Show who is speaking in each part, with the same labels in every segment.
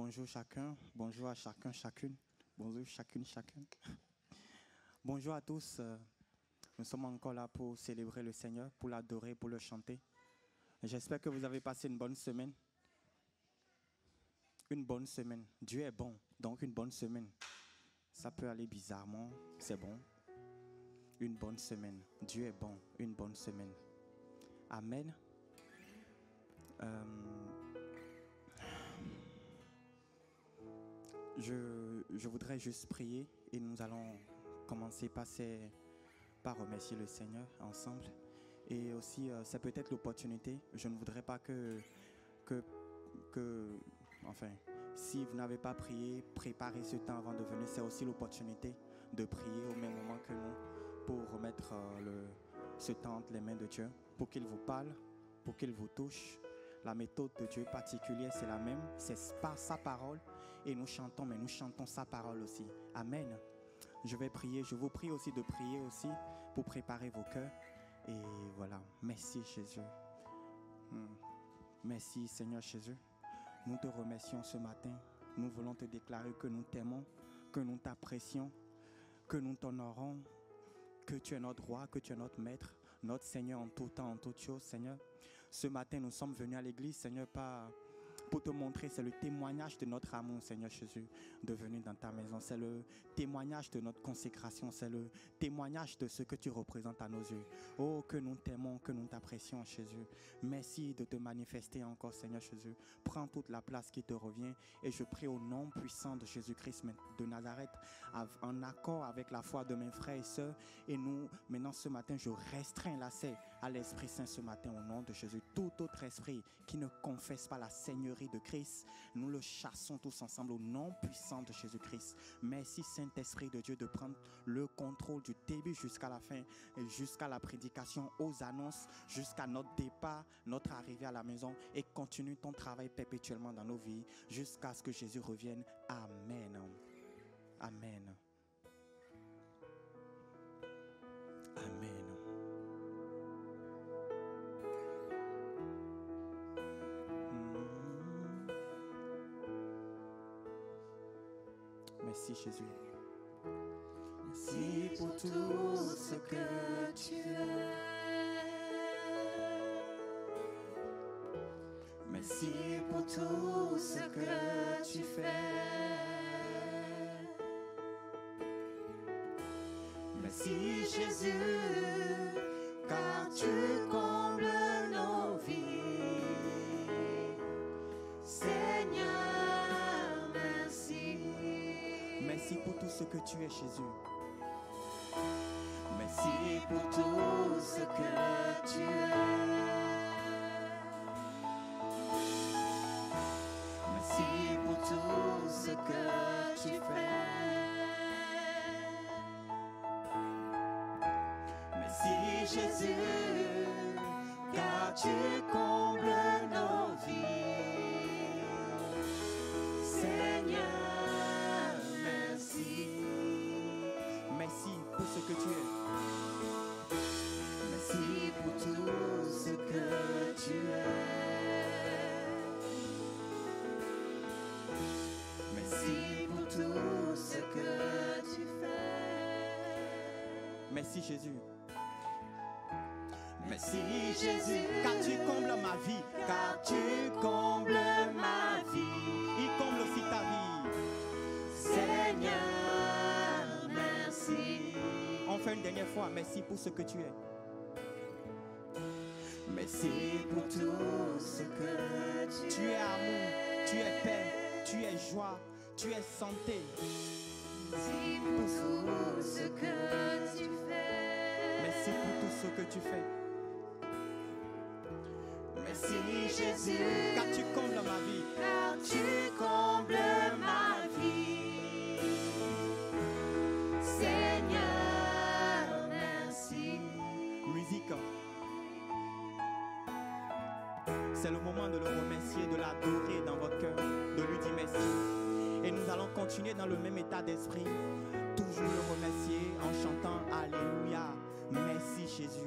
Speaker 1: Bonjour chacun, bonjour à chacun, chacune. Bonjour chacune, chacun. Bonjour à tous. Nous sommes encore là pour célébrer le Seigneur, pour l'adorer, pour le chanter. J'espère que vous avez passé une bonne semaine. Une bonne semaine. Dieu est bon, donc une bonne semaine. Ça peut aller bizarrement, c'est bon. Une bonne semaine. Dieu est bon, une bonne semaine. Amen. Je voudrais juste prier et nous allons commencer par remercier le Seigneur ensemble. Et aussi, c'est peut-être l'opportunité. Je ne voudrais pas enfin, si vous n'avez pas prié, préparez ce temps avant de venir. C'est aussi l'opportunité de prier au même moment que nous pour remettre ce temps entre les mains de Dieu, pour qu'il vous parle, pour qu'il vous touche. La méthode de Dieu particulière, c'est la même. C'est par sa parole. Et nous chantons, mais nous chantons sa parole aussi. Amen. Je vais prier. Je vous prie aussi de prier aussi pour préparer vos cœurs. Et voilà. Merci Jésus. Merci Seigneur Jésus. Nous te remercions ce matin. Nous voulons te déclarer que nous t'aimons, que nous t'apprécions, que nous t'honorons, que tu es notre roi, que tu es notre maître, notre Seigneur en tout temps, en toutes choses, Seigneur. Ce matin, nous sommes venus à l'église, Seigneur, pour te montrer, c'est le témoignage de notre amour, Seigneur Jésus, de venir dans ta maison. C'est le témoignage de notre consécration, c'est le témoignage de ce que tu représentes à nos yeux. Oh, que nous t'aimons, que nous t'apprécions, Jésus. Merci de te manifester encore, Seigneur Jésus. Prends toute la place qui te revient et je prie au nom puissant de Jésus-Christ de Nazareth, en accord avec la foi de mes frères et sœurs. Et nous, maintenant ce matin, je restreins l'accès à l'Esprit Saint ce matin au nom de Jésus. Tout autre esprit qui ne confesse pas la Seigneurie de Christ, nous le chassons tous ensemble au nom puissant de Jésus-Christ. Merci Saint-Esprit de Dieu de prendre le contrôle du début jusqu'à la fin, jusqu'à la prédication, aux annonces, jusqu'à notre départ, notre arrivée à la maison, et continue ton travail perpétuellement dans nos vies jusqu'à ce que Jésus revienne. Amen. Amen. Amen. Merci Jésus.
Speaker 2: Merci pour tout ce que tu es. Merci pour tout ce que tu fais. Merci Jésus, car tu combles nos vies. Seigneur, merci.
Speaker 1: Merci pour tout ce que tu es, Jésus.
Speaker 2: Merci pour tout ce que tu es. Merci pour tout ce que tu fais. Merci Jésus, car tu combles nos vies. Seigneur,
Speaker 1: merci pour ce que tu es.
Speaker 2: Merci pour tout ce que tu es. Merci pour tout ce que tu fais.
Speaker 1: Merci Jésus.
Speaker 2: Merci Jésus,
Speaker 1: car tu combles ma vie.
Speaker 2: car tu combles ma vie.
Speaker 1: Il comble aussi ta vie.
Speaker 2: Seigneur, merci.
Speaker 1: On fait une dernière fois. Merci pour ce que tu es.
Speaker 2: Merci pour tout ce que
Speaker 1: Tu es amour, tu es paix, tu es joie, tu es santé.
Speaker 2: Merci pour tout ce que tu fais.
Speaker 1: Merci pour tout ce que tu fais.
Speaker 2: Merci Jésus,
Speaker 1: car tu combles ma vie.
Speaker 2: car tu combles ma vie. Seigneur, merci.
Speaker 1: Musique. C'est le moment de le remercier, de l'adorer dans votre cœur, de lui dire merci. Et nous allons continuer dans le même état d'esprit, toujours le remercier en chantant Alléluia. Merci Jésus.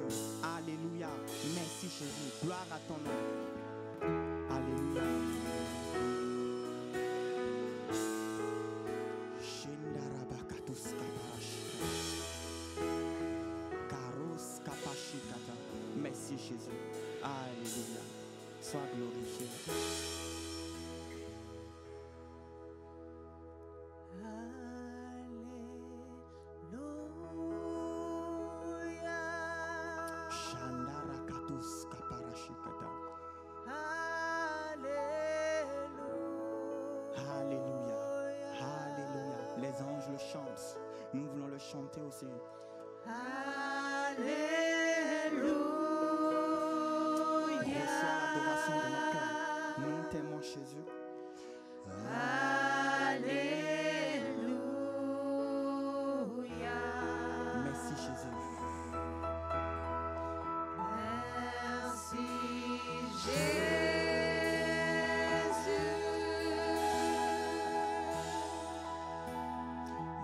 Speaker 1: Alléluia. Merci Jésus. Gloire à ton nom. Alléluia. Jésus. Alléluia. Sois glorifié. Shandarakatus kaparashikata. Alléluia. Alléluia. Les anges le chantent. Nous voulons le chanter aussi.
Speaker 2: Alléluia.
Speaker 1: Reçois l'adoration de nos cœurs. Nous t'aimons, Jésus.
Speaker 2: Alléluia.
Speaker 1: Merci, Jésus.
Speaker 2: Merci Jésus.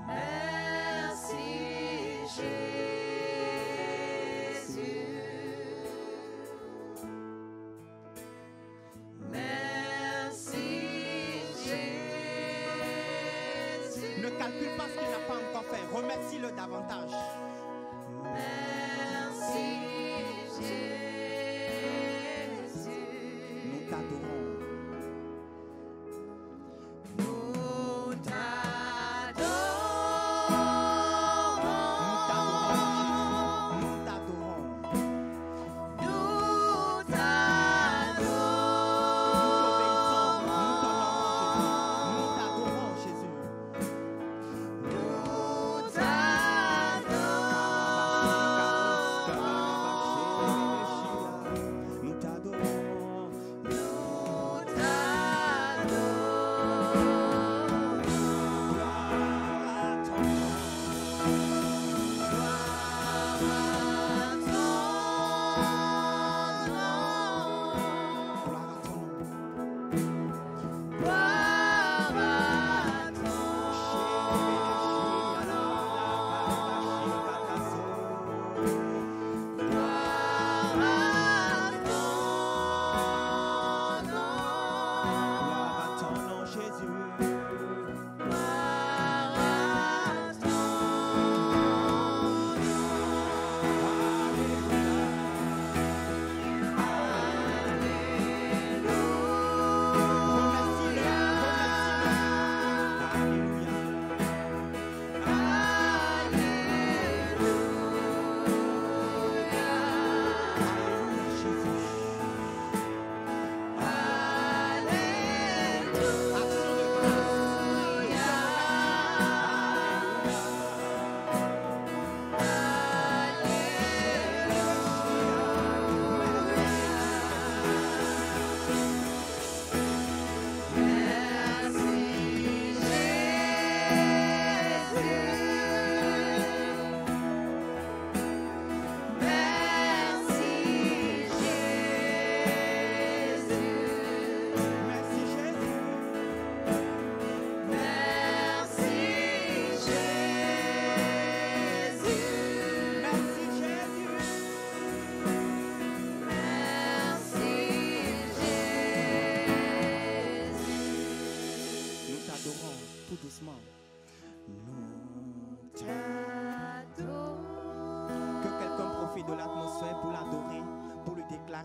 Speaker 2: Merci Jésus. Merci Jésus.
Speaker 1: Ne calcule pas ce qu'il n'a pas encore fait. Remercie-le davantage.
Speaker 2: Merci Jésus.
Speaker 1: Nous t'adorons.
Speaker 2: Nous t'adorons.
Speaker 1: Nous t'adorons.
Speaker 2: Nous
Speaker 1: T'adorons, Jésus. Nous t'adorons. Nous t'adorons.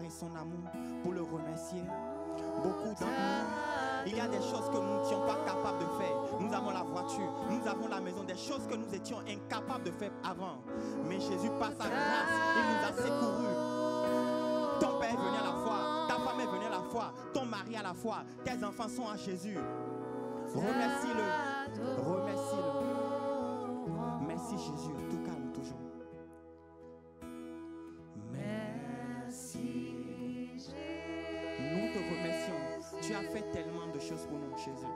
Speaker 1: Son amour, pour le remercier. Beaucoup d'entre nous, il y a des choses que nous n'étions pas capables de faire. Nous avons la voiture, nous avons la maison, des choses que nous étions incapables de faire avant. Mais Jésus, par sa grâce, il nous a secourus. Ton père est venu à la foi, ta femme est venue à la foi, ton mari à la foi, tes enfants sont à Jésus. Remercie-le, remercie-le. Merci Jésus, tout calme toujours. Nous te remercions. Tu as fait tellement de choses pour nous, Jésus.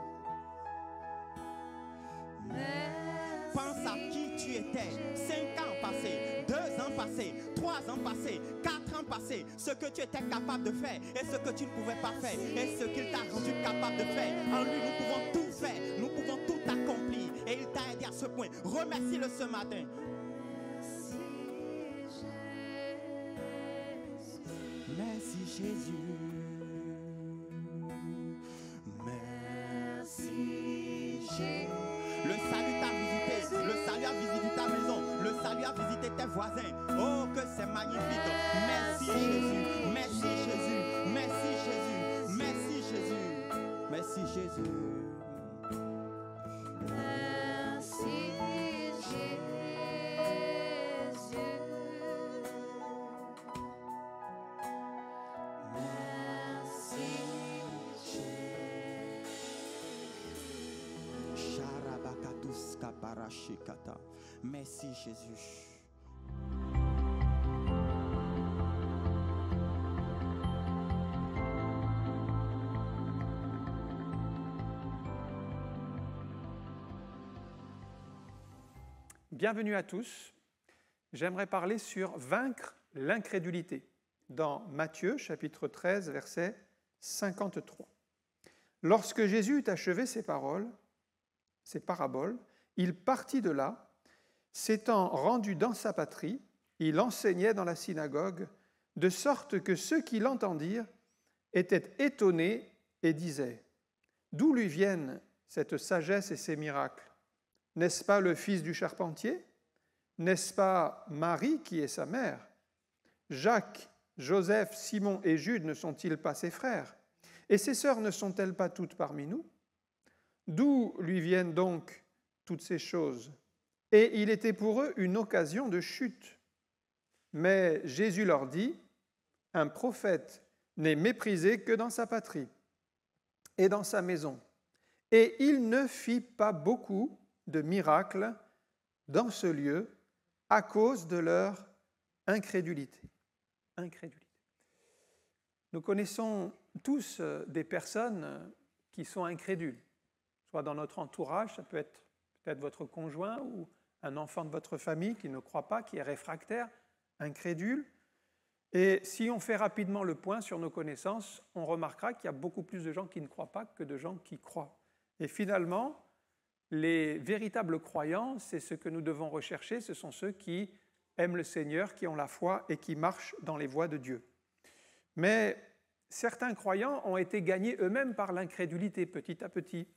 Speaker 1: Pense à qui tu étais 5 ans passés, 2 ans passés, 3 ans passés, 4 ans passés, ce que tu étais capable de faire et ce que tu ne pouvais pas faire et ce qu'il t'a rendu capable de faire. En lui, nous pouvons tout faire, nous pouvons tout accomplir et il t'a aidé à ce point. Remercie-le ce matin. Merci Jésus. Merci Jésus. Le salut t'a visité. Le salut a visité ta maison. Le salut a visité tes voisins. Oh, que c'est magnifique. Merci Jésus. Merci Jésus. Merci Jésus. Merci Jésus. Merci Jésus.
Speaker 2: Merci Jésus. Merci Jésus.
Speaker 1: Sharabakatus kaparashikata. Merci Jésus.
Speaker 3: Bienvenue à tous. J'aimerais parler sur vaincre l'incrédulité dans Matthieu chapitre 13 verset 53. Lorsque Jésus eut achevé ces paraboles, il partit de là, s'étant rendu dans sa patrie, il enseignait dans la synagogue, de sorte que ceux qui l'entendirent étaient étonnés et disaient : d'où lui viennent cette sagesse et ces miracles ? N'est-ce pas le fils du charpentier ? N'est-ce pas Marie qui est sa mère ? Jacques, Joseph, Simon et Jude ne sont-ils pas ses frères ? Et ses sœurs ne sont-elles pas toutes parmi nous ? D'où lui viennent donc toutes ces choses ? Et il était pour eux une occasion de chute. Mais Jésus leur dit : un prophète n'est méprisé que dans sa patrie et dans sa maison. Et il ne fit pas beaucoup de miracles dans ce lieu à cause de leur incrédulité. Nous connaissons tous des personnes qui sont incrédules, soit dans notre entourage, ça peut être peut-être votre conjoint ou un enfant de votre famille qui ne croit pas, qui est réfractaire, incrédule. Et si on fait rapidement le point sur nos connaissances, on remarquera qu'il y a beaucoup plus de gens qui ne croient pas que de gens qui croient. Et finalement, les véritables croyants, c'est ce que nous devons rechercher, ce sont ceux qui aiment le Seigneur, qui ont la foi et qui marchent dans les voies de Dieu. Mais certains croyants ont été gagnés eux-mêmes par l'incrédulité petit à petit.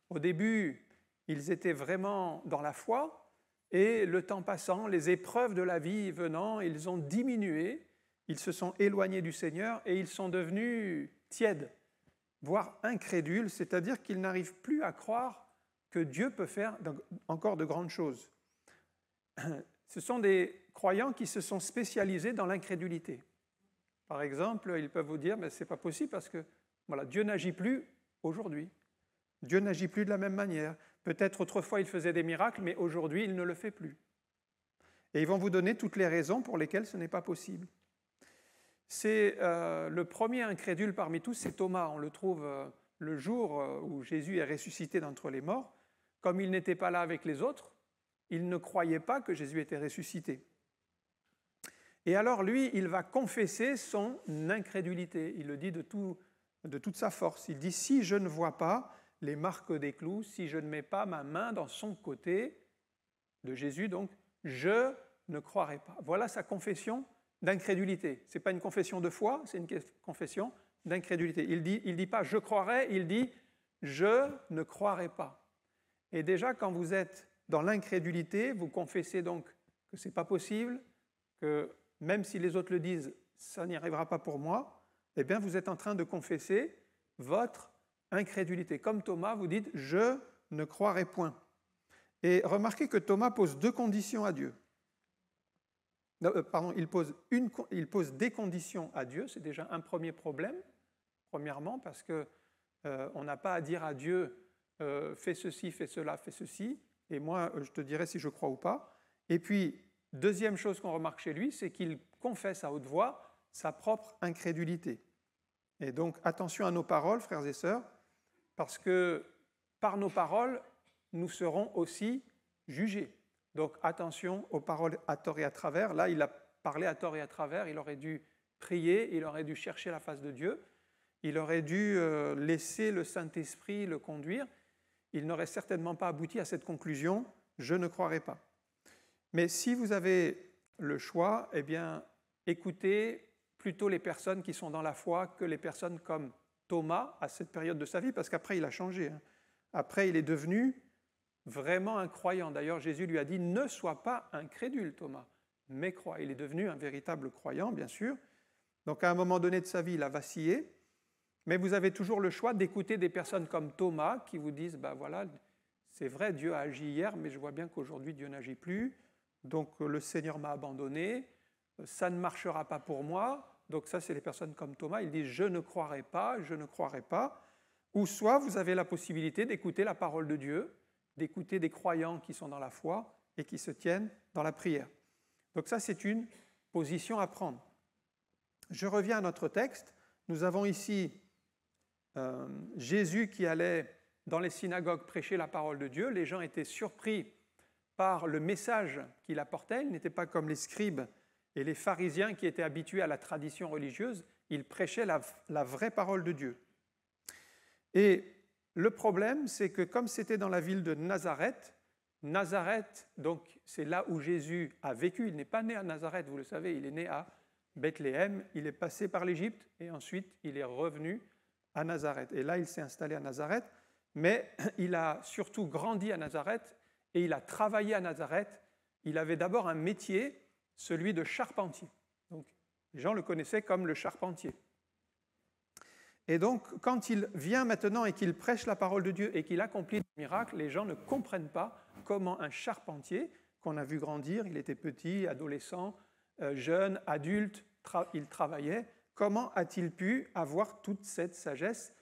Speaker 3: Au début, ils étaient vraiment dans la foi et le temps passant, les épreuves de la vie venant, ils ont diminué, ils se sont éloignés du Seigneur et ils sont devenus tièdes, voire incrédules, c'est-à-dire qu'ils n'arrivent plus à croire que Dieu peut faire encore de grandes choses. Ce sont des croyants qui se sont spécialisés dans l'incrédulité. Par exemple, ils peuvent vous dire « ce n'est pas possible parce que voilà, Dieu n'agit plus aujourd'hui. Dieu n'agit plus de la même manière. Peut-être autrefois il faisait des miracles, mais aujourd'hui il ne le fait plus. » Et ils vont vous donner toutes les raisons pour lesquelles ce n'est pas possible. C'est le premier incrédule parmi tous, c'est Thomas. On le trouve le jour où Jésus est ressuscité d'entre les morts. Comme il n'était pas là avec les autres, il ne croyait pas que Jésus était ressuscité. Et alors lui, il va confesser son incrédulité. Il le dit de toute sa force. Il dit « si je ne vois pas les marques des clous, si je ne mets pas ma main dans son côté » de Jésus, donc, je ne croirai pas. Voilà sa confession d'incrédulité. Ce n'est pas une confession de foi, c'est une confession d'incrédulité. Il dit pas « je croirai », il dit « je ne croirai pas ». Et déjà, quand vous êtes dans l'incrédulité, vous confessez donc que ce n'est pas possible, que même si les autres le disent, ça n'y arrivera pas pour moi, eh bien vous êtes en train de confesser votre incrédulité. Comme Thomas, vous dites « je ne croirai point ». Et remarquez que Thomas pose deux conditions à Dieu. Il pose des conditions à Dieu, c'est déjà un premier problème, premièrement, parce qu'on n'a pas à dire à Dieu fais ceci, fais cela, fais ceci, et moi je te dirai si je crois ou pas. Et puis, deuxième chose qu'on remarque chez lui, c'est qu'il confesse à haute voix sa propre incrédulité. Et donc, attention à nos paroles, frères et sœurs, parce que par nos paroles, nous serons aussi jugés. Donc, attention aux paroles à tort et à travers. Là, il a parlé à tort et à travers, il aurait dû prier, il aurait dû chercher la face de Dieu, il aurait dû laisser le Saint-Esprit le conduire. Il n'aurait certainement pas abouti à cette conclusion « je ne croirai pas ». Mais si vous avez le choix, eh bien, écoutez plutôt les personnes qui sont dans la foi que les personnes comme Thomas à cette période de sa vie, parce qu'après, il a changé. Après, il est devenu vraiment un croyant. D'ailleurs, Jésus lui a dit « ne sois pas incrédule, Thomas. mais croit. Il est devenu un véritable croyant, bien sûr. Donc à un moment donné de sa vie, il a vacillé, mais vous avez toujours le choix d'écouter des personnes comme Thomas qui vous disent, ben voilà, c'est vrai, Dieu a agi hier, mais je vois bien qu'aujourd'hui Dieu n'agit plus, donc le Seigneur m'a abandonné, ça ne marchera pas pour moi. Donc ça, c'est les personnes comme Thomas, ils disent, je ne croirai pas, je ne croirai pas. Ou soit vous avez la possibilité d'écouter la parole de Dieu, d'écouter des croyants qui sont dans la foi et qui se tiennent dans la prière. Donc ça, c'est une position à prendre. Je reviens à notre texte. Nous avons ici Jésus qui allait dans les synagogues prêcher la parole de Dieu. Les gens étaient surpris par le message qu'il apportait. Il n'était pas comme les scribes et les pharisiens qui étaient habitués à la tradition religieuse. Il prêchait la vraie parole de Dieu. Et le problème, c'est que comme c'était dans la ville de Nazareth, donc c'est là où Jésus a vécu. Il n'est pas né à Nazareth, vous le savez, il est né à Bethléem. Il est passé par l'Égypte et ensuite il est revenu à Nazareth. Et là, il s'est installé à Nazareth, mais il a surtout grandi à Nazareth et il a travaillé à Nazareth. Il avait d'abord un métier, celui de charpentier. Donc, les gens le connaissaient comme le charpentier. Et donc, quand il vient maintenant et qu'il prêche la parole de Dieu et qu'il accomplit des miracles, les gens ne comprennent pas comment un charpentier, qu'on a vu grandir, il était petit, adolescent, jeune, adulte, il travaillait, comment a-t-il pu avoir toute cette sagesse?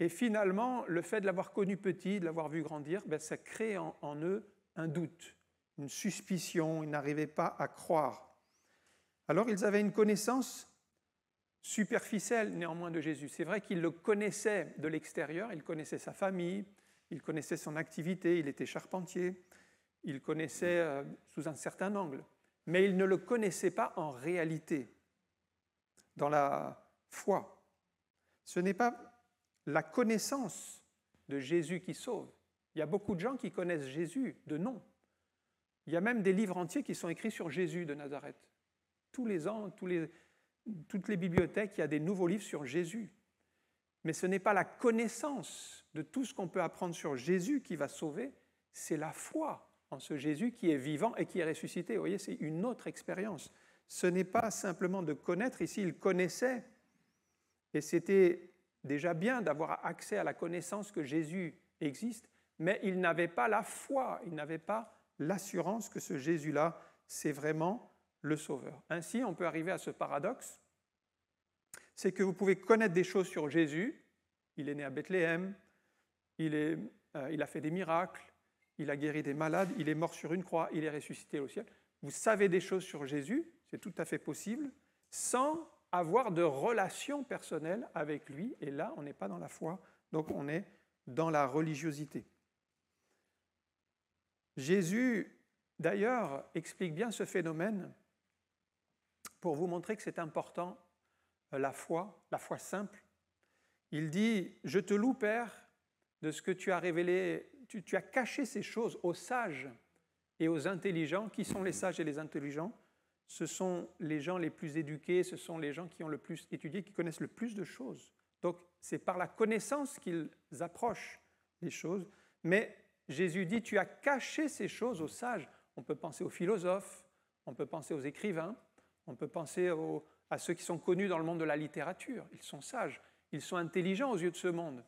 Speaker 3: Et finalement, le fait de l'avoir connu petit, de l'avoir vu grandir, ça crée en eux un doute, une suspicion, ils n'arrivaient pas à croire. Alors, ils avaient une connaissance superficielle néanmoins de Jésus. C'est vrai qu'ils le connaissaient de l'extérieur, ils connaissaient sa famille, ils connaissaient son activité, il était charpentier, ils connaissaient sous un certain angle, mais ils ne le connaissaient pas en réalité, dans la foi. Ce n'est pas la connaissance de Jésus qui sauve. Il y a beaucoup de gens qui connaissent Jésus de nom. Il y a même des livres entiers qui sont écrits sur Jésus de Nazareth. Tous les ans, toutes les bibliothèques, il y a des nouveaux livres sur Jésus. Mais ce n'est pas la connaissance de tout ce qu'on peut apprendre sur Jésus qui va sauver, c'est la foi en ce Jésus qui est vivant et qui est ressuscité. Vous voyez, c'est une autre expérience. Ce n'est pas simplement de connaître. Ici, il connaissait. Et c'était déjà bien d'avoir accès à la connaissance que Jésus existe, mais il n'avait pas la foi, il n'avait pas l'assurance que ce Jésus-là, c'est vraiment le Sauveur. Ainsi, on peut arriver à ce paradoxe, c'est que vous pouvez connaître des choses sur Jésus, il est né à Bethléem, il a fait des miracles, il a guéri des malades, il est mort sur une croix, il est ressuscité au ciel. Vous savez des choses sur Jésus, c'est tout à fait possible, sans avoir de relation personnelle avec lui, et là, on n'est pas dans la foi, donc on est dans la religiosité. Jésus, d'ailleurs, explique bien ce phénomène pour vous montrer que c'est important, la foi simple. Il dit, je te loue, Père, de ce que tu as révélé, tu as caché ces choses aux sages et aux intelligents. Qui sont les sages et les intelligents? Ce sont les gens les plus éduqués, ce sont les gens qui ont le plus étudié, qui connaissent le plus de choses. Donc, c'est par la connaissance qu'ils approchent les choses. Mais Jésus dit, tu as caché ces choses aux sages. On peut penser aux philosophes, on peut penser aux écrivains, on peut penser à ceux qui sont connus dans le monde de la littérature. Ils sont sages, ils sont intelligents aux yeux de ce monde.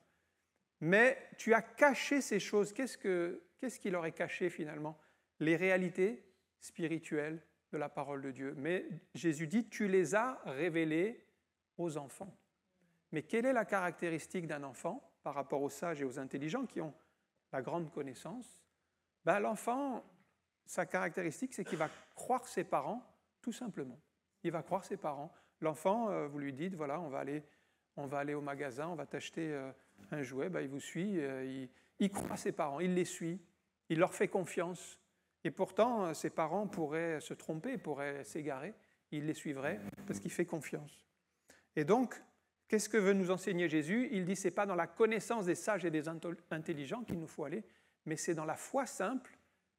Speaker 3: Mais tu as caché ces choses. Qu'est-ce qu'il aurait caché finalement? Les réalités spirituelles de la parole de Dieu. Mais Jésus dit, tu les as révélées aux enfants. Mais quelle est la caractéristique d'un enfant par rapport aux sages et aux intelligents qui ont la grande connaissance? L'enfant, sa caractéristique, c'est qu'il va croire ses parents, tout simplement. Il va croire ses parents. L'enfant, vous lui dites, voilà, on va aller au magasin, on va t'acheter un jouet, il vous suit, il croit ses parents, il les suit, il leur fait confiance. Et pourtant, ses parents pourraient se tromper, pourraient s'égarer, il les suivrait parce qu'il fait confiance. Et donc, qu'est-ce que veut nous enseigner Jésus? Il dit, ce n'est pas dans la connaissance des sages et des intelligents qu'il nous faut aller, mais c'est dans la foi simple,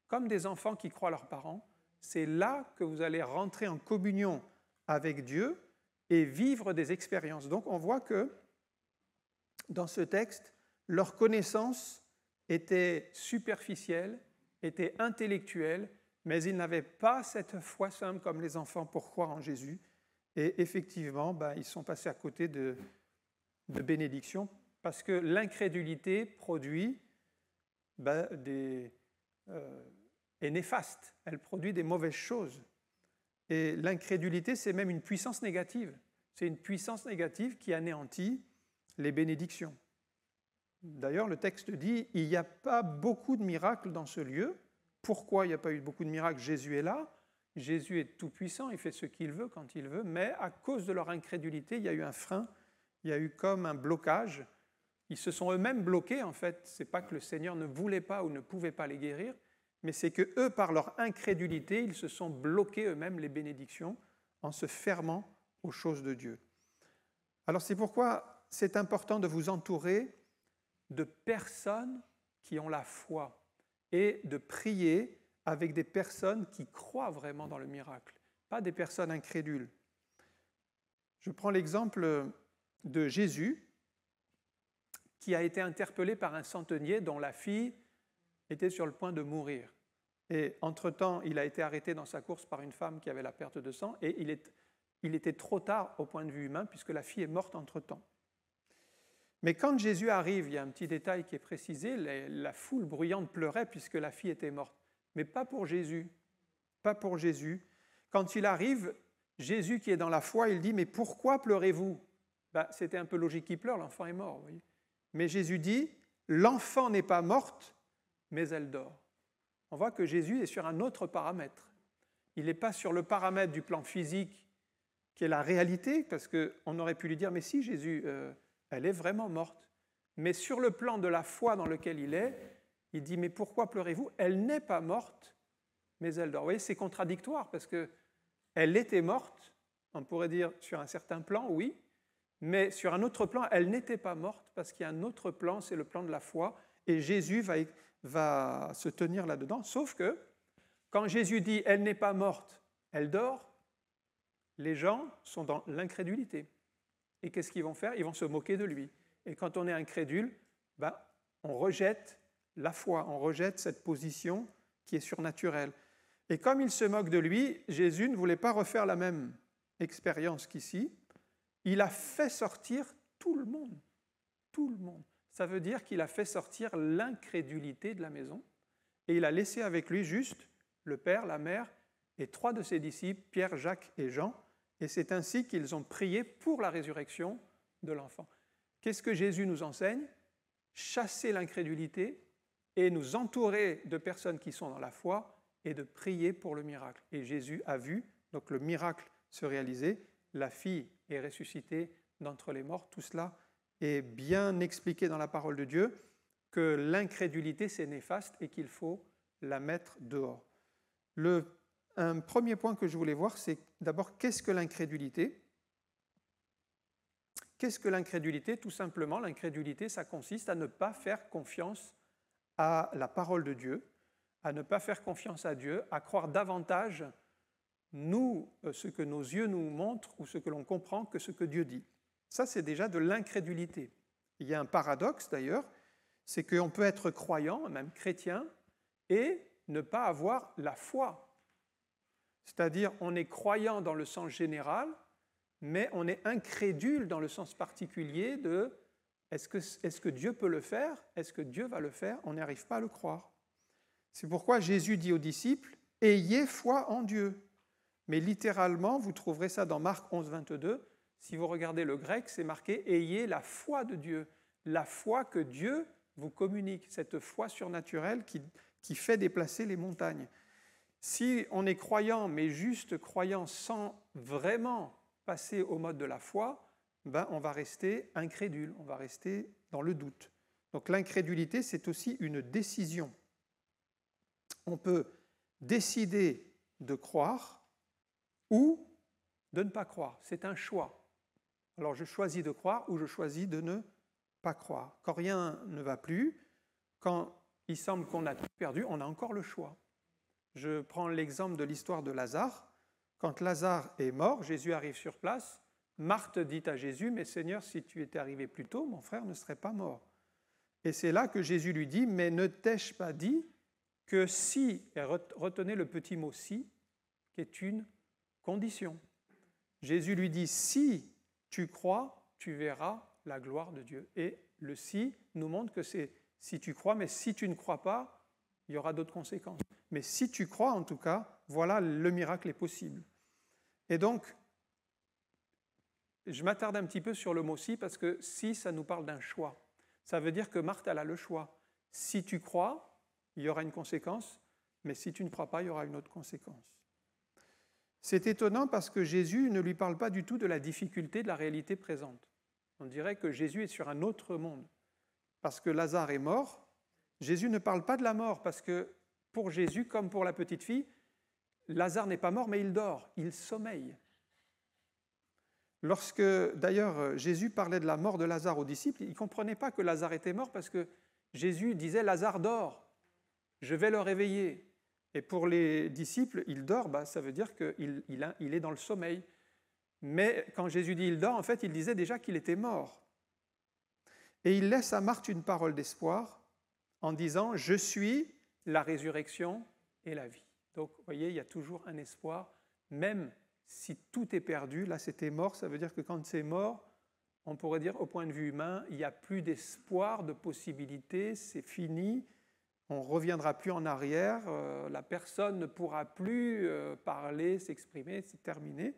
Speaker 3: comme des enfants qui croient leurs parents. C'est là que vous allez rentrer en communion avec Dieu et vivre des expériences. Donc, on voit que dans ce texte, leur connaissance était superficielle, était intellectuelle, mais ils n'avaient pas cette foi simple comme les enfants pour croire en Jésus. Et effectivement, ils sont passés à côté de bénédictions parce que l'incrédulité produit est néfaste. Elle produit des mauvaises choses. Et l'incrédulité, c'est même une puissance négative. C'est une puissance négative qui anéantit les bénédictions. D'ailleurs, le texte dit « Il n'y a pas beaucoup de miracles dans ce lieu ». Pourquoi il n'y a pas eu beaucoup de miracles? Jésus est là. Jésus est tout-puissant, il fait ce qu'il veut quand il veut, mais à cause de leur incrédulité, il y a eu un frein, il y a eu comme un blocage. Ils se sont eux-mêmes bloqués, en fait. Ce n'est pas que le Seigneur ne voulait pas ou ne pouvait pas les guérir, mais c'est que eux, par leur incrédulité, ils se sont bloqués eux-mêmes les bénédictions en se fermant aux choses de Dieu. Alors c'est pourquoi c'est important de vous entourer de personnes qui ont la foi et de prier avec des personnes qui croient vraiment dans le miracle, pas des personnes incrédules. Je prends l'exemple de Jésus, qui a été interpellé par un centenier dont la fille était sur le point de mourir. Et entre-temps, il a été arrêté dans sa course par une femme qui avait la perte de sang, et il était trop tard au point de vue humain, puisque la fille est morte entre-temps. Mais quand Jésus arrive, il y a un petit détail qui est précisé, la foule bruyante pleurait puisque la fille était morte. Mais pas pour Jésus. Pas pour Jésus. Quand il arrive, Jésus qui est dans la foi, il dit « Mais pourquoi pleurez-vous » C'était un peu logique qu'il pleure, l'enfant est mort. Vous voyez. Mais Jésus dit « L'enfant n'est pas morte, mais elle dort ». On voit que Jésus est sur un autre paramètre. Il n'est pas sur le paramètre du plan physique qui est la réalité, parce qu'on aurait pu lui dire « Mais si, Jésus, elle est vraiment morte ». Mais sur le plan de la foi dans lequel il dit « Mais pourquoi pleurez-vous ? Elle n'est pas morte, mais elle dort ». Vous voyez, c'est contradictoire, parce qu'elle était morte, on pourrait dire sur un certain plan, oui, mais sur un autre plan, elle n'était pas morte, parce qu'il y a un autre plan, c'est le plan de la foi, et Jésus va se tenir là-dedans. Sauf que, quand Jésus dit « elle n'est pas morte, elle dort », les gens sont dans l'incrédulité. Et qu'est-ce qu'ils vont faire? Ils vont se moquer de lui. Et quand on est incrédule, on rejette la foi, on rejette cette position qui est surnaturelle. Et comme ils se moquent de lui, Jésus ne voulait pas refaire la même expérience qu'ici. Il a fait sortir tout le monde. Tout le monde. Ça veut dire qu'il a fait sortir l'incrédulité de la maison et il a laissé avec lui juste le père, la mère et 3 de ses disciples, Pierre, Jacques et Jean. Et c'est ainsi qu'ils ont prié pour la résurrection de l'enfant. Qu'est-ce que Jésus nous enseigne? Chasser l'incrédulité et nous entourer de personnes qui sont dans la foi et de prier pour le miracle. Et Jésus a vu donc le miracle se réaliser. La fille est ressuscitée d'entre les morts. Tout cela est bien expliqué dans la parole de Dieu, que l'incrédulité c'est néfaste et qu'il faut la mettre dehors. Un premier point que je voulais voir, c'est d'abord qu'est-ce que l'incrédulité? Qu'est-ce que l'incrédulité? Tout simplement, l'incrédulité, ça consiste à ne pas faire confiance à la parole de Dieu, à ne pas faire confiance à Dieu, à croire davantage ce que nos yeux nous montrent ou ce que l'on comprend que ce que Dieu dit. Ça, c'est déjà de l'incrédulité. Il y a un paradoxe d'ailleurs, c'est qu'on peut être croyant, même chrétien, et ne pas avoir la foi. C'est-à-dire, on est croyant dans le sens général, mais on est incrédule dans le sens particulier de est-ce que Dieu peut le faire? Est-ce que Dieu va le faire? On n'arrive pas à le croire. C'est pourquoi Jésus dit aux disciples « Ayez foi en Dieu ». Mais littéralement, vous trouverez ça dans Marc 11, 22. Si vous regardez le grec, c'est marqué « Ayez la foi de Dieu ». La foi que Dieu vous communique, cette foi surnaturelle qui fait déplacer les montagnes. Si on est croyant, mais juste croyant sans vraiment passer au mode de la foi, on va rester incrédule, on va rester dans le doute. Donc l'incrédulité, c'est aussi une décision. On peut décider de croire ou de ne pas croire. C'est un choix. Alors je choisis de croire ou je choisis de ne pas croire. Quand rien ne va plus, quand il semble qu'on a tout perdu, on a encore le choix. Je prends l'exemple de l'histoire de Lazare. Quand Lazare est mort, Jésus arrive sur place. Marthe dit à Jésus « Mais Seigneur, si tu étais arrivé plus tôt, mon frère ne serait pas mort. » Et c'est là que Jésus lui dit « Mais ne t'ai-je pas dit que si, et retenez le petit mot si, qui est une condition. Jésus lui dit, si tu crois, tu verras la gloire de Dieu. Et le si nous montre que c'est si tu crois, mais si tu ne crois pas, il y aura d'autres conséquences. Mais si tu crois, en tout cas, voilà, le miracle est possible. Et donc, je m'attarde un petit peu sur le mot si, parce que si, ça nous parle d'un choix. Ça veut dire que Marthe, elle a le choix. Si tu crois, il y aura une conséquence, mais si tu ne crois pas, il y aura une autre conséquence. C'est étonnant parce que Jésus ne lui parle pas du tout de la difficulté de la réalité présente. On dirait que Jésus est sur un autre monde. Parce que Lazare est mort, Jésus ne parle pas de la mort, parce que pour Jésus, comme pour la petite fille, Lazare n'est pas mort, mais il dort, il sommeille. Lorsque, d'ailleurs, Jésus parlait de la mort de Lazare aux disciples, ils ne comprenaient pas que Lazare était mort, parce que Jésus disait « Lazare dort, je vais le réveiller ». Et pour les disciples, il dort, ça veut dire qu'il est dans le sommeil. Mais quand Jésus dit « il dort », en fait, il disait déjà qu'il était mort. Et il laisse à Marthe une parole d'espoir en disant « je suis la résurrection et la vie ». Donc, vous voyez, il y a toujours un espoir, même si tout est perdu. Là, c'était mort, ça veut dire que quand c'est mort, on pourrait dire, au point de vue humain, il n'y a plus d'espoir, de possibilité, c'est fini, on ne reviendra plus en arrière, la personne ne pourra plus parler, s'exprimer, c'est terminé.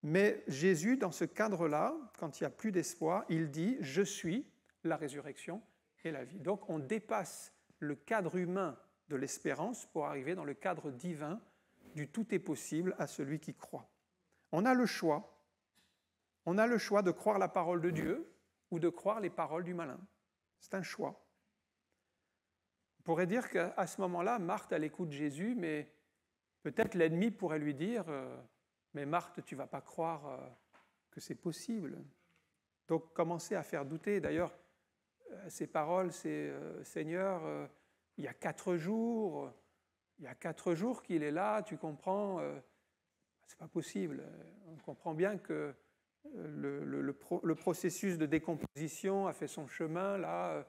Speaker 3: Mais Jésus, dans ce cadre-là, quand il n'y a plus d'espoir, il dit « je suis la résurrection et la vie ». Donc, on dépasse le cadre humain de l'espérance pour arriver dans le cadre divin du tout est possible à celui qui croit. On a le choix. On a le choix de croire la parole de Dieu ou de croire les paroles du malin. C'est un choix. On pourrait dire qu'à ce moment-là, Marthe, elle écoute Jésus, mais peut-être l'ennemi pourrait lui dire « mais Marthe, tu ne vas pas croire que c'est possible ». Donc, commencer à faire douter. D'ailleurs, ces paroles, c'est « Seigneur, il y a 4 jours, qu'il est là, tu comprends, c'est pas possible. On comprend bien que le processus de décomposition a fait son chemin, là,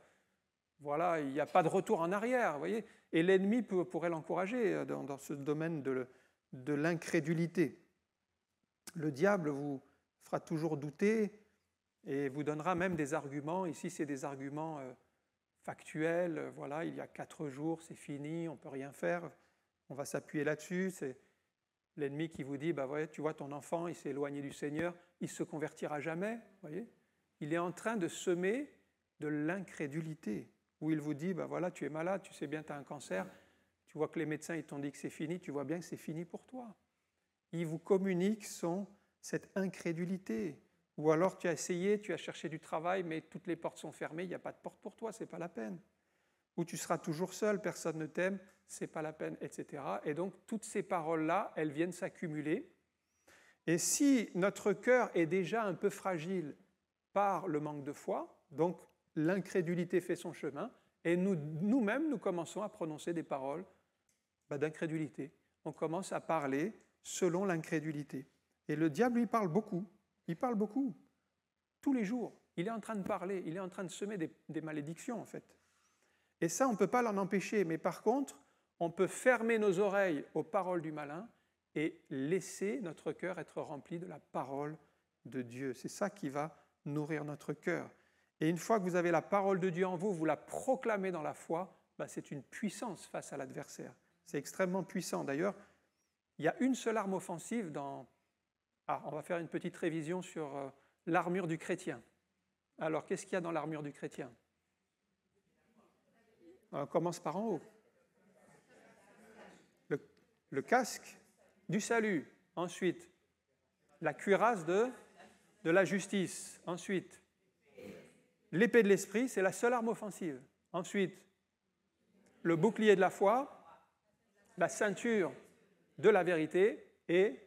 Speaker 3: voilà, il n'y a pas de retour en arrière, vous voyez. Et l'ennemi pourrait l'encourager dans ce domaine de l'incrédulité. Le diable vous fera toujours douter et vous donnera même des arguments. Ici, c'est des arguments factuels. Voilà, il y a 4 jours, c'est fini, on ne peut rien faire. On va s'appuyer là-dessus. C'est l'ennemi qui vous dit, ouais, tu vois, ton enfant, il s'est éloigné du Seigneur, il ne se convertira jamais. Voyez, il est en train de semer de l'incrédulité, où il vous dit, voilà, tu es malade, tu sais bien, tu as un cancer, tu vois que les médecins ils t'ont dit que c'est fini, tu vois bien que c'est fini pour toi. Il vous communique cette incrédulité. Ou alors tu as essayé, tu as cherché du travail, mais toutes les portes sont fermées, il n'y a pas de porte pour toi, ce n'est pas la peine. Ou tu seras toujours seul, personne ne t'aime, ce n'est pas la peine, etc. Et donc toutes ces paroles-là, elles viennent s'accumuler. Et si notre cœur est déjà un peu fragile par le manque de foi, donc l'incrédulité fait son chemin, et nous-mêmes, nous commençons à prononcer des paroles d'incrédulité. On commence à parler selon l'incrédulité. Et le diable, lui, parle beaucoup. Il parle beaucoup, tous les jours. Il est en train de parler, il est en train de semer des malédictions, en fait. Et ça, on ne peut pas l'en empêcher. Mais par contre, on peut fermer nos oreilles aux paroles du malin et laisser notre cœur être rempli de la parole de Dieu. C'est ça qui va nourrir notre cœur. Et une fois que vous avez la parole de Dieu en vous, vous la proclamez dans la foi, c'est une puissance face à l'adversaire. C'est extrêmement puissant. D'ailleurs, il y a une seule arme offensive dans... on va faire une petite révision sur l'armure du chrétien. Alors, qu'est-ce qu'il y a dans l'armure du chrétien ? On commence par en haut. Le casque du salut. Ensuite, la cuirasse de la justice. Ensuite, l'épée de l'esprit, c'est la seule arme offensive. Ensuite, le bouclier de la foi, la ceinture de la vérité et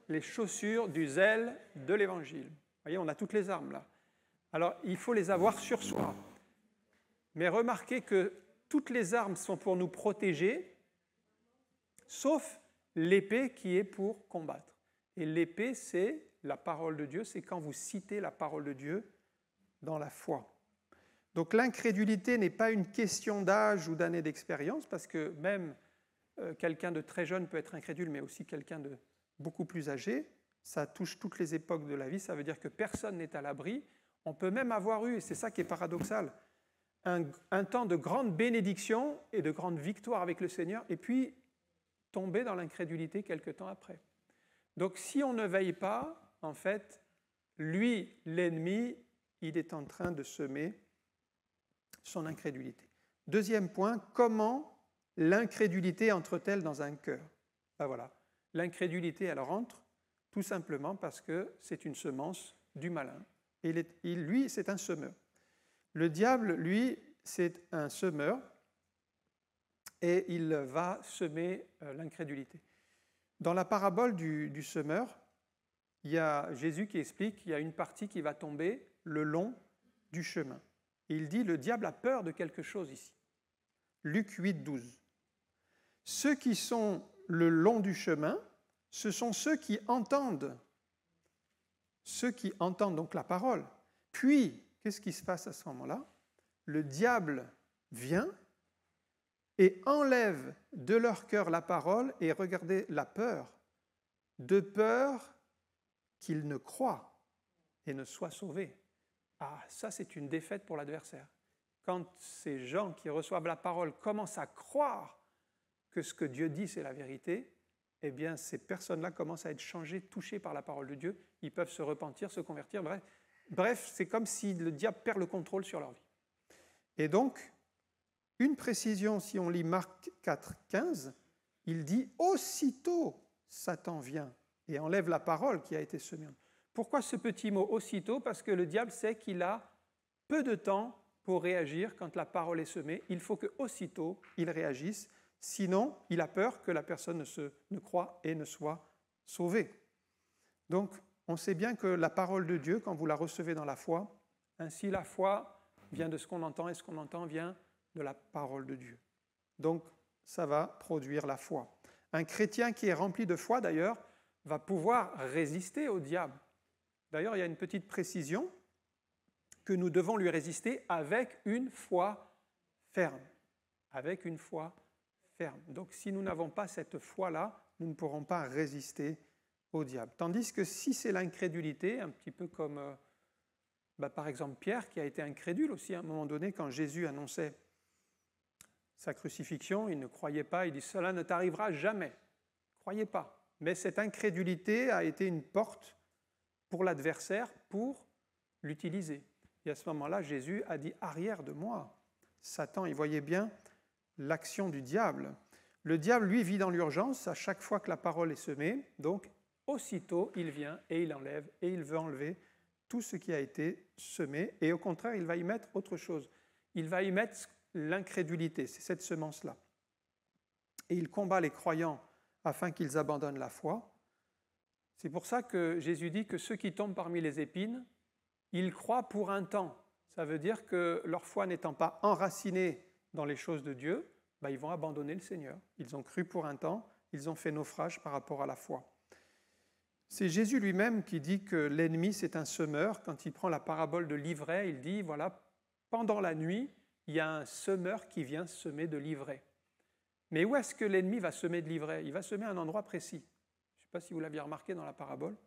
Speaker 3: les chaussures du zèle de l'évangile. Vous voyez, on a toutes les armes là. Alors, il faut les avoir sur soi. Mais remarquez que toutes les armes sont pour nous protéger, sauf l'épée qui est pour combattre. Et l'épée, c'est la parole de Dieu, c'est quand vous citez la parole de Dieu dans la foi. Donc l'incrédulité n'est pas une question d'âge ou d'années d'expérience, parce que même quelqu'un de très jeune peut être incrédule, mais aussi quelqu'un de beaucoup plus âgé. Ça touche toutes les époques de la vie, ça veut dire que personne n'est à l'abri. On peut même avoir eu, et c'est ça qui est paradoxal, un temps de grande bénédiction et de grande victoire avec le Seigneur, et puis tomber dans l'incrédulité quelque temps après. Donc si on ne veille pas, en fait, lui, l'ennemi, il est en train de semer son incrédulité. Deuxième point, comment l'incrédulité entre-t-elle dans un cœur? Ben voilà, l'incrédulité, elle rentre tout simplement parce que c'est une semence du malin. Et lui, c'est un semeur. Le diable, lui, c'est un semeur et il va semer l'incrédulité. Dans la parabole du semeur, il y a Jésus qui explique qu'il y a une partie qui va tomber le long du chemin. Et il dit, le diable a peur de quelque chose ici. Luc 8, 12. Ceux qui sont le long du chemin, ce sont ceux qui entendent donc la parole. Puis, qu'est-ce qui se passe à ce moment-là? Le diable vient et enlève de leur cœur la parole, et regardez la peur, de peur qu'ils ne croient et ne soient sauvés. Ah, ça c'est une défaite pour l'adversaire. Quand ces gens qui reçoivent la parole commencent à croire que ce que Dieu dit c'est la vérité, eh bien ces personnes-là commencent à être changées, touchées par la parole de Dieu. Ils peuvent se repentir, se convertir. Bref, c'est comme si le diable perd le contrôle sur leur vie. Et donc, une précision, si on lit Marc 4, 15, il dit « Aussitôt, Satan vient et enlève la parole qui a été semée. » Pourquoi ce petit mot « aussitôt » ? Parce que le diable sait qu'il a peu de temps pour réagir quand la parole est semée. Il faut qu'aussitôt, il réagisse. Sinon, il a peur que la personne ne croie et ne soit sauvée. Donc, on sait bien que la parole de Dieu, quand vous la recevez dans la foi, ainsi la foi vient de ce qu'on entend, et ce qu'on entend vient de la parole de Dieu. Donc, ça va produire la foi. Un chrétien qui est rempli de foi, d'ailleurs, va pouvoir résister au diable. D'ailleurs, il y a une petite précision que nous devons lui résister avec une foi ferme. Avec une foi ferme. Donc, si nous n'avons pas cette foi-là, nous ne pourrons pas résister au diable. Tandis que si c'est l'incrédulité, un petit peu comme, par exemple, Pierre, qui a été incrédule aussi à un moment donné, quand Jésus annonçait sa crucifixion, il ne croyait pas, il dit « Cela ne t'arrivera jamais ». Croyez pas. Mais cette incrédulité a été une porte pour l'adversaire pour l'utiliser. Et à ce moment-là, Jésus a dit « Arrière de moi ». Satan, il voyait bien l'action du diable. Le diable, lui, vit dans l'urgence à chaque fois que la parole est semée. Donc, aussitôt, il vient et il enlève, et il veut enlever tout ce qui a été semé. Et au contraire, il va y mettre autre chose. Il va y mettre l'incrédulité, c'est cette semence-là. Et il combat les croyants afin qu'ils abandonnent la foi. C'est pour ça que Jésus dit que ceux qui tombent parmi les épines, ils croient pour un temps. Ça veut dire que leur foi n'étant pas enracinée dans les choses de Dieu, ils vont abandonner le Seigneur. Ils ont cru pour un temps, ils ont fait naufrage par rapport à la foi. C'est Jésus lui-même qui dit que l'ennemi, c'est un semeur. Quand il prend la parabole de l'ivraie, il dit, voilà, pendant la nuit, il y a un semeur qui vient semer de l'ivraie. Mais où est-ce que l'ennemi va semer de l'ivraie? Il va semer à un endroit précis. Je ne sais pas si vous l'aviez remarqué dans la parabole.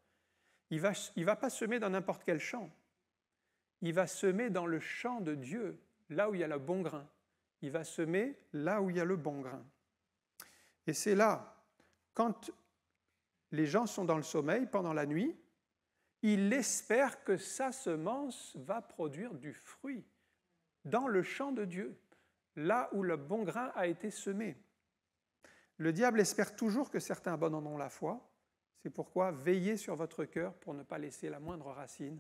Speaker 3: Il ne va pas semer dans n'importe quel champ. Il va semer dans le champ de Dieu, là où il y a le bon grain. Il va semer là où il y a le bon grain. Et c'est là, quand les gens sont dans le sommeil pendant la nuit, il espère que sa semence va produire du fruit dans le champ de Dieu, là où le bon grain a été semé. Le diable espère toujours que certains abandonneront la foi. C'est pourquoi veillez sur votre cœur pour ne pas laisser la moindre racine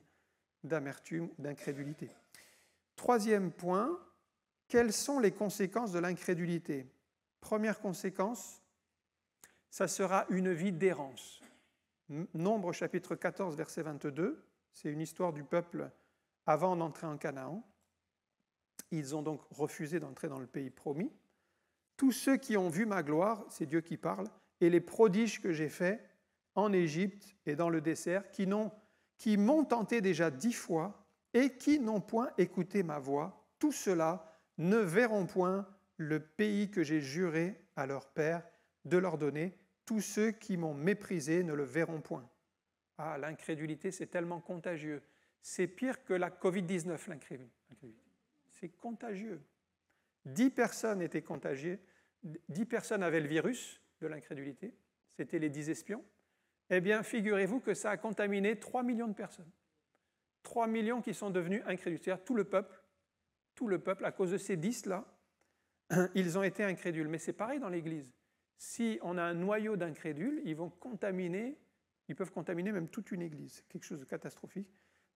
Speaker 3: d'amertume, d'incrédulité. Troisième point, quelles sont les conséquences de l'incrédulité? Première conséquence, ça sera une vie d'errance. Nombre chapitre 14, verset 22, c'est une histoire du peuple avant d'entrer en Canaan. Ils ont donc refusé d'entrer dans le pays promis. Tous ceux qui ont vu ma gloire, c'est Dieu qui parle, et les prodiges que j'ai faits en Égypte et dans le désert, qui m'ont tenté déjà 10 fois et qui n'ont point écouté ma voix, tous ceux-là ne verront point le pays que j'ai juré à leur père de leur donner. Tous ceux qui m'ont méprisé ne le verront point. Ah, l'incrédulité, c'est tellement contagieux. C'est pire que la Covid-19, l'incrédulité. C'est contagieux. 10 personnes étaient contagiées, 10 personnes avaient le virus de l'incrédulité, c'était les 10 espions. Eh bien, figurez-vous que ça a contaminé 3 millions de personnes. 3 millions qui sont devenus incrédules. C'est-à-dire tout le peuple, à cause de ces 10-là, ils ont été incrédules. Mais c'est pareil dans l'Église. Si on a un noyau d'incrédules, ils peuvent contaminer même toute une Église. C'est quelque chose de catastrophique.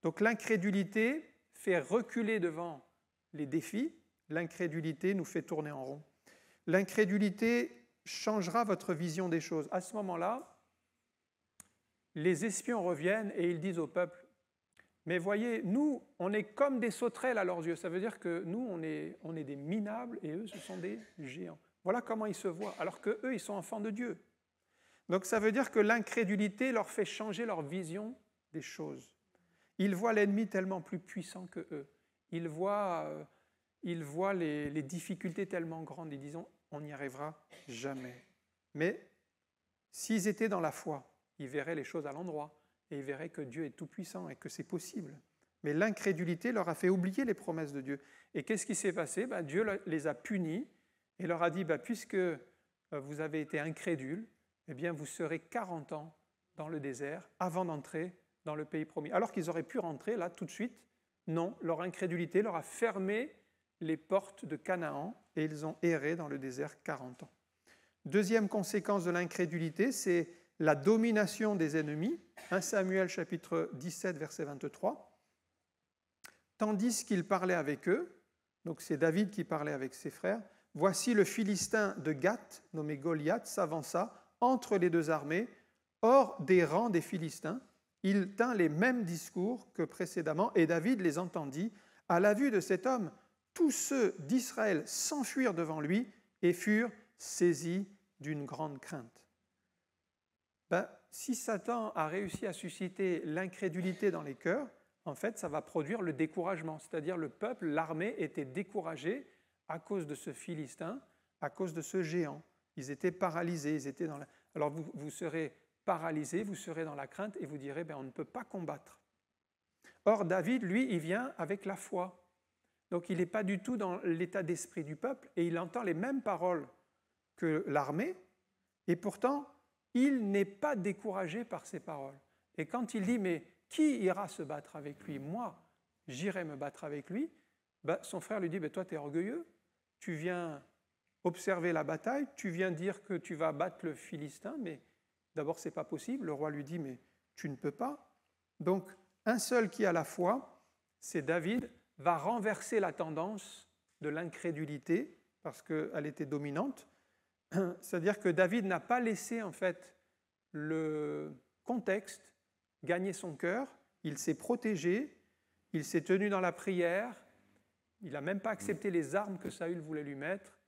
Speaker 3: Donc l'incrédulité fait reculer devant les défis. L'incrédulité nous fait tourner en rond. L'incrédulité changera votre vision des choses. À ce moment-là, les espions reviennent et ils disent au peuple, mais voyez, nous, on est comme des sauterelles à leurs yeux. Ça veut dire que nous, on est des minables et eux, ce sont des géants. Voilà comment ils se voient, alors qu'eux, ils sont enfants de Dieu. Donc ça veut dire que l'incrédulité leur fait changer leur vision des choses. Ils voient l'ennemi tellement plus puissant que eux. Ils voient les difficultés tellement grandes. Ils disent, on n'y arrivera jamais. Mais s'ils étaient dans la foi, ils verraient les choses à l'endroit et ils verraient que Dieu est tout-puissant et que c'est possible. Mais l'incrédulité leur a fait oublier les promesses de Dieu. Et qu'est-ce qui s'est passé ? Dieu les a punis et leur a dit, puisque vous avez été incrédules, eh bien vous serez 40 ans dans le désert avant d'entrer dans le pays promis. Alors qu'ils auraient pu rentrer là tout de suite, non, leur incrédulité leur a fermé les portes de Canaan et ils ont erré dans le désert 40 ans. Deuxième conséquence de l'incrédulité, c'est la domination des ennemis. 1 Samuel chapitre 17, verset 23. Tandis qu'il parlait avec eux, donc c'est David qui parlait avec ses frères, voici le Philistin de Gath, nommé Goliath, s'avança entre les deux armées, hors des rangs des Philistins. Il tint les mêmes discours que précédemment, et David les entendit. À la vue de cet homme, tous ceux d'Israël s'enfuirent devant lui et furent saisis d'une grande crainte. Si Satan a réussi à susciter l'incrédulité dans les cœurs, en fait, ça va produire le découragement. C'est-à-dire le peuple, l'armée était découragée à cause de ce Philistin, à cause de ce géant. Ils étaient paralysés. Alors vous serez paralysés, vous serez dans la crainte et vous direz, on ne peut pas combattre. Or, David, lui, il vient avec la foi. Donc il n'est pas du tout dans l'état d'esprit du peuple et il entend les mêmes paroles que l'armée et pourtant, il n'est pas découragé par ces paroles. Et quand il dit, mais qui ira se battre avec lui ? Moi, j'irai me battre avec lui. Son frère lui dit, toi, tu es orgueilleux. Tu viens observer la bataille. Tu viens dire que tu vas battre le Philistin. Mais d'abord, ce n'est pas possible. Le roi lui dit, mais tu ne peux pas. Donc, un seul qui a la foi, c'est David, va renverser la tendance de l'incrédulité parce qu'elle était dominante. C'est-à-dire que David n'a pas laissé en fait le contexte gagner son cœur, il s'est protégé, il s'est tenu dans la prière, il n'a même pas accepté les armes que Saül voulait lui mettre,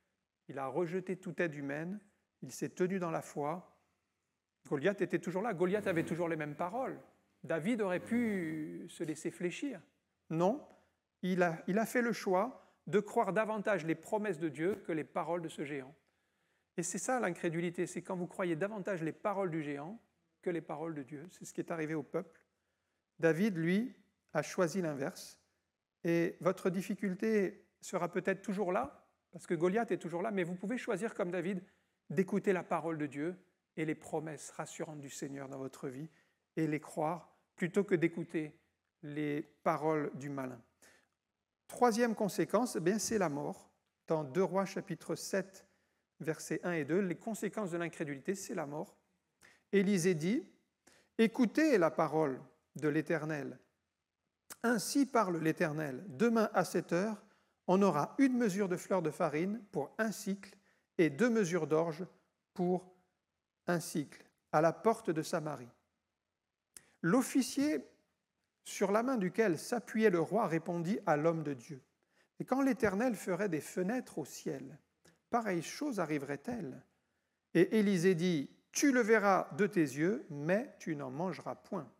Speaker 3: il a rejeté toute aide humaine, il s'est tenu dans la foi. Goliath était toujours là, Goliath avait toujours les mêmes paroles. David aurait pu se laisser fléchir. Non, il a fait le choix de croire davantage les promesses de Dieu que les paroles de ce géant. Et c'est ça l'incrédulité, c'est quand vous croyez davantage les paroles du géant que les paroles de Dieu. C'est ce qui est arrivé au peuple. David, lui, a choisi l'inverse. Et votre difficulté sera peut-être toujours là, parce que Goliath est toujours là, mais vous pouvez choisir comme David d'écouter la parole de Dieu et les promesses rassurantes du Seigneur dans votre vie et les croire plutôt que d'écouter les paroles du malin. Troisième conséquence, c'est la mort. Dans 2 Rois chapitre 7, versets 1 et 2, les conséquences de l'incrédulité, c'est la mort. Élisée dit, « Écoutez la parole de l'Éternel. Ainsi parle l'Éternel. Demain à 7 heures, on aura 1 mesure de fleur de farine pour 1 cycle et 2 mesures d'orge pour 1 cycle, à la porte de Samarie. » L'officier sur la main duquel s'appuyait le roi répondit à l'homme de Dieu. « Et quand l'Éternel ferait des fenêtres au ciel, pareille chose arriverait-elle ? » Et Élisée dit, « Tu le verras de tes yeux, mais tu n'en mangeras point. »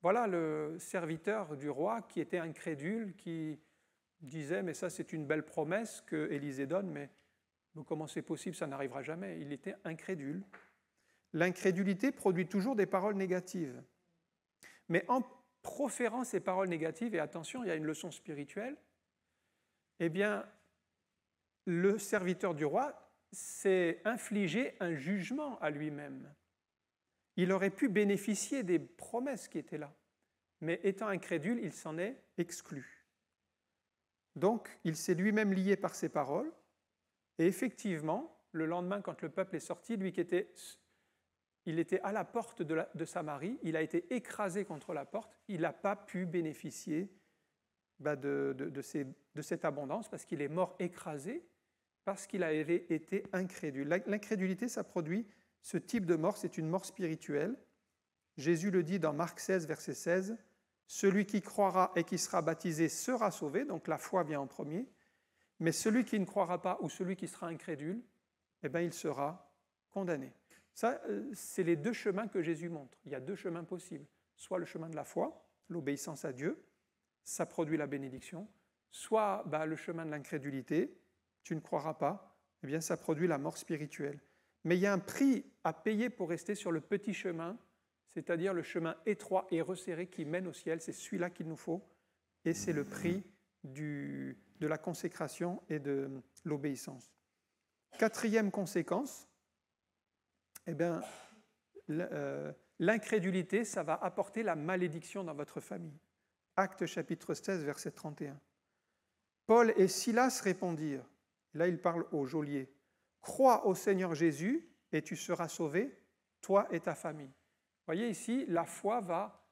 Speaker 3: Voilà le serviteur du roi qui était incrédule, qui disait, mais ça c'est une belle promesse que Élisée donne, mais comment c'est possible, ça n'arrivera jamais. Il était incrédule. L'incrédulité produit toujours des paroles négatives. Mais en proférant ces paroles négatives, et attention, il y a une leçon spirituelle, eh bien, le serviteur du roi s'est infligé un jugement à lui-même. Il aurait pu bénéficier des promesses qui étaient là, mais étant incrédule, il s'en est exclu. Donc, il s'est lui-même lié par ses paroles, et effectivement, le lendemain, quand le peuple est sorti, lui qui était à la porte de Samarie, il a été écrasé contre la porte, il n'a pas pu bénéficier de cette abondance parce qu'il est mort écrasé, parce qu'il avait été incrédule. L'incrédulité, ça produit ce type de mort, c'est une mort spirituelle. Jésus le dit dans Marc 16, verset 16, « Celui qui croira et qui sera baptisé sera sauvé », donc la foi vient en premier, mais celui qui ne croira pas ou celui qui sera incrédule, eh bien, il sera condamné. Ça, c'est les deux chemins que Jésus montre. Il y a deux chemins possibles. Soit le chemin de la foi, l'obéissance à Dieu, ça produit la bénédiction. Soit le chemin de l'incrédulité, tu ne croiras pas, eh bien ça produit la mort spirituelle. Mais il y a un prix à payer pour rester sur le petit chemin, c'est-à-dire le chemin étroit et resserré qui mène au ciel. C'est celui-là qu'il nous faut. Et c'est le prix de la consécration et de l'obéissance. Quatrième conséquence, eh bien, l'incrédulité, ça va apporter la malédiction dans votre famille. Actes chapitre 16, verset 31. Paul et Silas répondirent, là il parle au geôlier, « Crois au Seigneur Jésus et tu seras sauvé, toi et ta famille. » Vous voyez ici, la foi va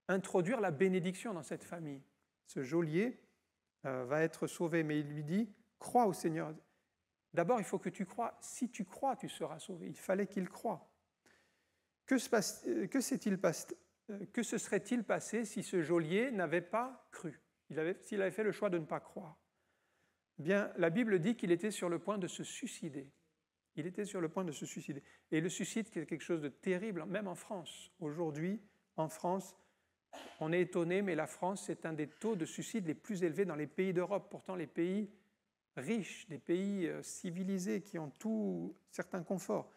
Speaker 3: introduire la bénédiction dans cette famille. Ce geôlier va être sauvé, mais il lui dit, « Crois au Seigneur. » D'abord, il faut que tu crois. Si tu crois, tu seras sauvé. Il fallait qu'il croie. Que se serait-il passé si ce geôlier n'avait pas cru, s'il avait fait le choix de ne pas croire? Bien, la Bible dit qu'il était sur le point de se suicider. Il était sur le point de se suicider. Et le suicide, c'est quelque chose de terrible, même en France. Aujourd'hui, en France, on est étonné, mais la France, c'est un des taux de suicide les plus élevés dans les pays d'Europe. Pourtant, les pays riches, des pays civilisés qui ont tout certains conforts,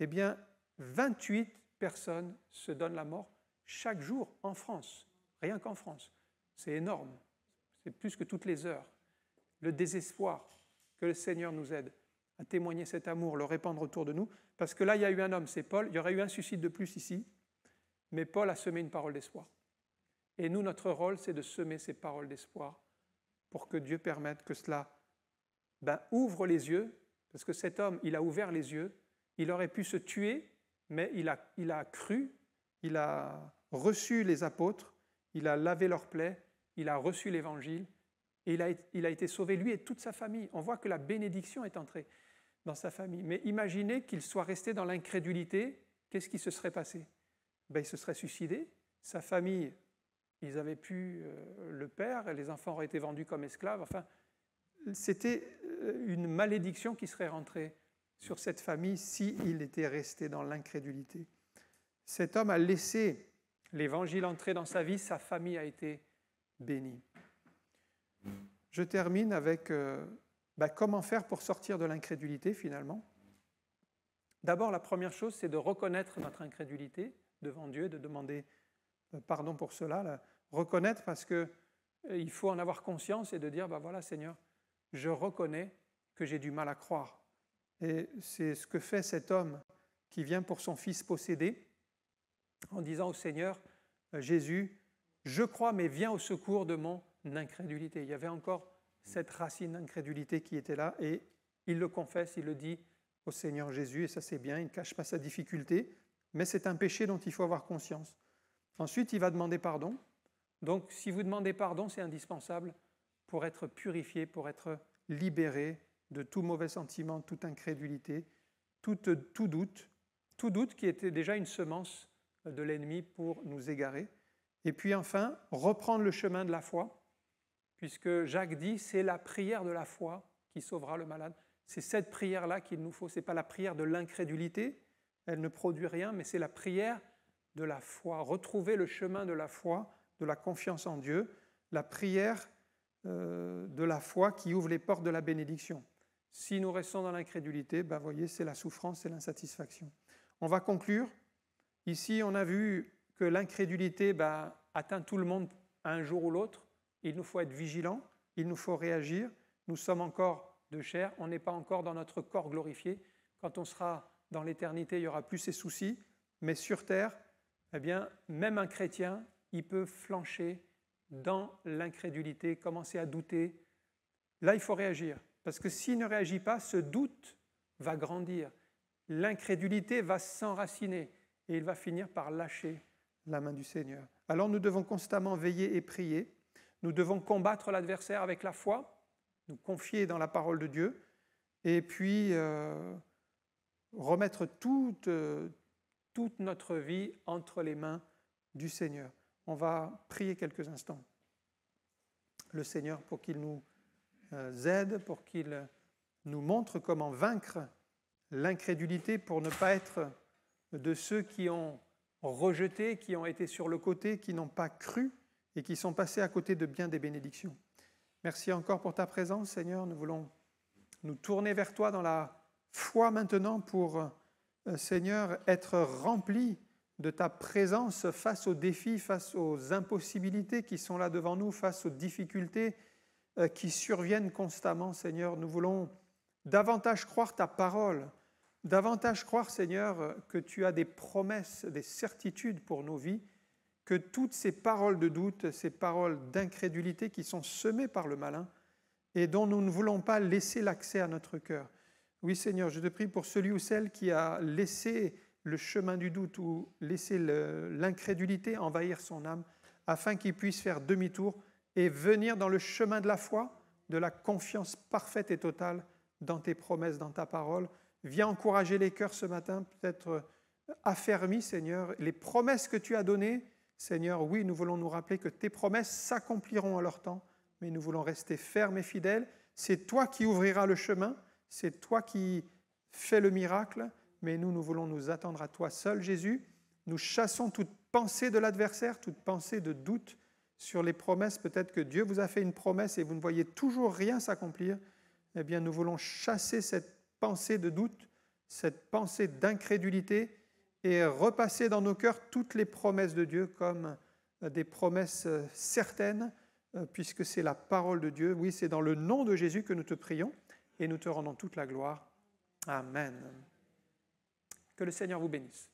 Speaker 3: eh bien, 28 personnes se donnent la mort chaque jour en France, rien qu'en France. C'est énorme, c'est plus que toutes les heures. Le désespoir, que le Seigneur nous aide à témoigner cet amour, le répandre autour de nous, parce que là, il y a eu un homme, c'est Paul, il y aurait eu un suicide de plus ici, mais Paul a semé une parole d'espoir. Et nous, notre rôle, c'est de semer ces paroles d'espoir pour que Dieu permette que cela ouvre les yeux, parce que cet homme, il a ouvert les yeux, il aurait pu se tuer, mais il a cru, il a reçu les apôtres, il a lavé leurs plaies, il a reçu l'évangile, et il a été sauvé, lui et toute sa famille. On voit que la bénédiction est entrée dans sa famille. Mais imaginez qu'il soit resté dans l'incrédulité, qu'est-ce qui se serait passé? Il se serait suicidé, sa famille, ils avaient pu le père, les enfants auraient été vendus comme esclaves, enfin, c'était une malédiction qui serait rentrée sur cette famille s'il était resté dans l'incrédulité. Cet homme a laissé l'évangile entrer dans sa vie, sa famille a été bénie. Je termine avec comment faire pour sortir de l'incrédulité finalement. D'abord, la première chose, c'est de reconnaître notre incrédulité devant Dieu, de demander pardon pour cela, reconnaître parce qu'il faut en avoir conscience et de dire, voilà Seigneur, je reconnais que j'ai du mal à croire. Et c'est ce que fait cet homme qui vient pour son fils possédé en disant au Seigneur, Jésus, je crois mais viens au secours de mon incrédulité. Il y avait encore cette racine d'incrédulité qui était là et il le confesse, il le dit au Seigneur Jésus et ça c'est bien, il ne cache pas sa difficulté, mais c'est un péché dont il faut avoir conscience. Ensuite, il va demander pardon. Donc, si vous demandez pardon, c'est indispensable pour être purifié, pour être libéré de tout mauvais sentiment, toute incrédulité, tout doute qui était déjà une semence de l'ennemi pour nous égarer. Et puis enfin, reprendre le chemin de la foi, puisque Jacques dit, c'est la prière de la foi qui sauvera le malade. C'est cette prière-là qu'il nous faut, ce n'est pas la prière de l'incrédulité, elle ne produit rien, mais c'est la prière de la foi, retrouver le chemin de la foi, de la confiance en Dieu, la prière de la foi qui ouvre les portes de la bénédiction. Si nous restons dans l'incrédulité, ben voyez, c'est la souffrance, c'est l'insatisfaction. On va conclure. Ici, on a vu que l'incrédulité atteint tout le monde un jour ou l'autre. Il nous faut être vigilants, il nous faut réagir. Nous sommes encore de chair, on n'est pas encore dans notre corps glorifié. Quand on sera dans l'éternité, il n'y aura plus ces soucis. Mais sur terre, eh bien, même un chrétien, il peut flancher dans l'incrédulité, commencer à douter. Là, il faut réagir. Parce que s'il ne réagit pas, ce doute va grandir. L'incrédulité va s'enraciner et il va finir par lâcher la main du Seigneur. Alors nous devons constamment veiller et prier. Nous devons combattre l'adversaire avec la foi, nous confier dans la parole de Dieu et puis remettre toute notre vie entre les mains du Seigneur. On va prier quelques instants. Le Seigneur pour qu'il nous aide, pour qu'il nous montre comment vaincre l'incrédulité, pour ne pas être de ceux qui ont rejeté, qui ont été sur le côté, qui n'ont pas cru et qui sont passés à côté de bien des bénédictions. Merci encore pour ta présence, Seigneur. Nous voulons nous tourner vers toi dans la foi maintenant pour, Seigneur, être remplis de ta présence face aux défis, face aux impossibilités qui sont là devant nous, face aux difficultés qui surviennent constamment, Seigneur. Nous voulons davantage croire ta parole, davantage croire, Seigneur, que tu as des promesses, des certitudes pour nos vies, que toutes ces paroles de doute, ces paroles d'incrédulité qui sont semées par le malin et dont nous ne voulons pas laisser l'accès à notre cœur. Oui, Seigneur, je te prie pour celui ou celle qui a laissé le chemin du doute ou laissé l'incrédulité envahir son âme, afin qu'il puisse faire demi-tour et venir dans le chemin de la foi, de la confiance parfaite et totale dans tes promesses, dans ta parole. Viens encourager les cœurs ce matin, peut-être affermis, Seigneur. Les promesses que tu as données, Seigneur, oui, nous voulons nous rappeler que tes promesses s'accompliront à leur temps, mais nous voulons rester fermes et fidèles. C'est toi qui ouvriras le chemin, c'est toi qui fais le miracle, mais nous voulons nous attendre à toi seul, Jésus. Nous chassons toute pensée de l'adversaire, toute pensée de doute sur les promesses. Peut-être que Dieu vous a fait une promesse et vous ne voyez toujours rien s'accomplir. Eh bien, nous voulons chasser cette pensée de doute, cette pensée d'incrédulité et repasser dans nos cœurs toutes les promesses de Dieu comme des promesses certaines, puisque c'est la parole de Dieu. Oui, c'est dans le nom de Jésus que nous te prions et nous te rendons toute la gloire. Amen. Que le Seigneur vous bénisse.